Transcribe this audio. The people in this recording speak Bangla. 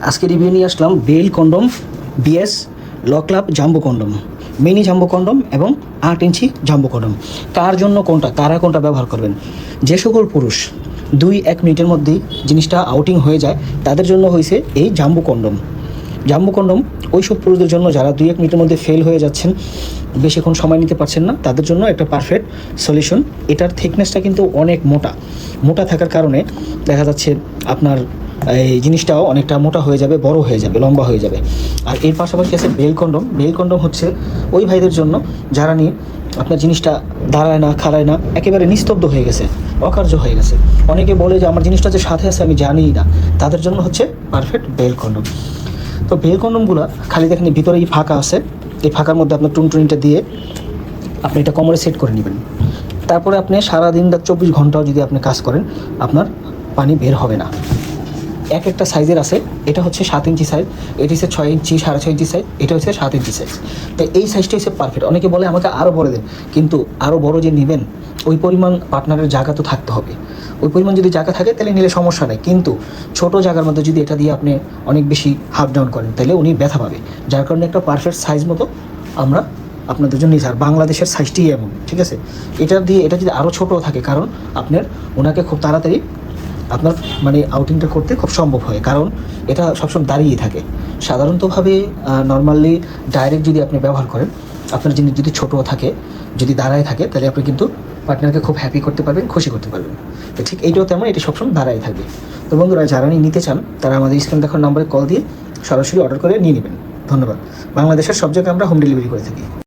আজকে রিভিউ নিয়ে আসলাম বেল কন্ডম বিএস ল club jumbo condom, mini jumbo condom এবং 8 ইঞ্চি জাম্বো কন্ডম। কার জন্য কোনটা, কারা কোনটা ব্যবহার করবেন? যে সকল পুরুষ 2-1 মিনিটের মধ্যেই জিনিসটা আউটিং হয়ে যায় তাদের জন্য হয়েছে এই জাম্বো কন্ডম। জাম্বো কন্ডম ওই সব পুরুষদের জন্য যারা 2-1 মিনিটের মধ্যে ফেল হয়ে যাচ্ছেন, বেশিক্ষণ সময় নিতে পারছেন না, তাদের জন্য একটা পারফেক্ট সলিউশন। এটার থিকনেসটা কিন্তু অনেক মোটা থাকার কারণে দেখা যাচ্ছে আপনার এই জিনিসটাও অনেকটা মোটা হয়ে যাবে, বড় হয়ে যাবে, লম্বা হয়ে যাবে। আর এর পাশাপাশি আছে বেল কন্ডম। বেল কন্ডম হচ্ছে ওই ভাইদের জন্য যারা নিয়ে আপনার জিনিসটা দাঁড়ায় না, খাড়ায় না, একেবারে নিস্তব্ধ হয়ে গেছে, অকার্য হয়ে গেছে। অনেকে বলে যে আমার জিনিসটা যে সাথে আছে আমি জানিই না, তাদের জন্য হচ্ছে পারফেক্ট বেল কন্ডম। তো বেল কন্ডমগুলো খালি দেখেন ভিতরে এই ফাঁকা আছে, এই ফাঁকার মধ্যে আপনার টুনটুনিটা দিয়ে আপনি এটা কোমরে সেট করে নেবেন। তারপরে আপনি সারাদিন 24 ঘন্টাও যদি আপনি কাজ করেন, আপনার পানি বের হবে না। একটা সাইজের আছে, এটা হচ্ছে 7 ইঞ্চি সাইজ, এটা হচ্ছে 6 ইঞ্চি, 6.5 ইঞ্চি সাইজ, এটা হচ্ছে 7 ইঞ্চি সাইজ। তো এই সাইজটা হচ্ছে পারফেক্ট। অনেকে বলে আমাকে আরও বড় দেন, কিন্তু আরও বড় যে নেবেন ওই পরিমাণ পার্টনারের জায়গা তো থাকতে হবে। ওই পরিমাণ যদি জায়গা থাকে তাহলে নিলে সমস্যা নেই, কিন্তু ছোট জায়গার মধ্যে যদি এটা দিয়ে আপনি অনেক বেশি হাফ ডাউন করেন তাহলে উনি ব্যথা পাবে। যার কারণে একটা পারফেক্ট সাইজ মতো আমরা আপনাদের জন্য নিয়েছি। আর বাংলাদেশের সাইজটিই এমন, ঠিক আছে? এটা যদি আরও ছোটো থাকে, কারণ আপনার ওনাকে খুব তাড়াতাড়ি আপনার মানে আউটিংটা করতে খুব সম্ভব হয়, কারণ এটা সবসময় দাঁড়িয়ে থাকে। সাধারণতভাবে নর্মালি ডাইরেক্ট যদি আপনি ব্যবহার করেন, আপনার জিনিস যদি ছোটো থাকে, যদি দাঁড়ায় থাকে, তাহলে আপনি কিন্তু পার্টনারকে খুব হ্যাপি করতে পারবেন, খুশি করতে পারবেন। তো ঠিক এইটাও তেমন, এটি সবসময় দাঁড়ায় থাকবে। তো বন্ধুরা, যারা নিতে চান তারা আমাদের স্ক্রিন দেখার নম্বরে কল দিয়ে সরাসরি অর্ডার করে নিয়ে নেবেন। ধন্যবাদ। বাংলাদেশের সব জায়গায় আমরা হোম ডেলিভারি করে থাকি।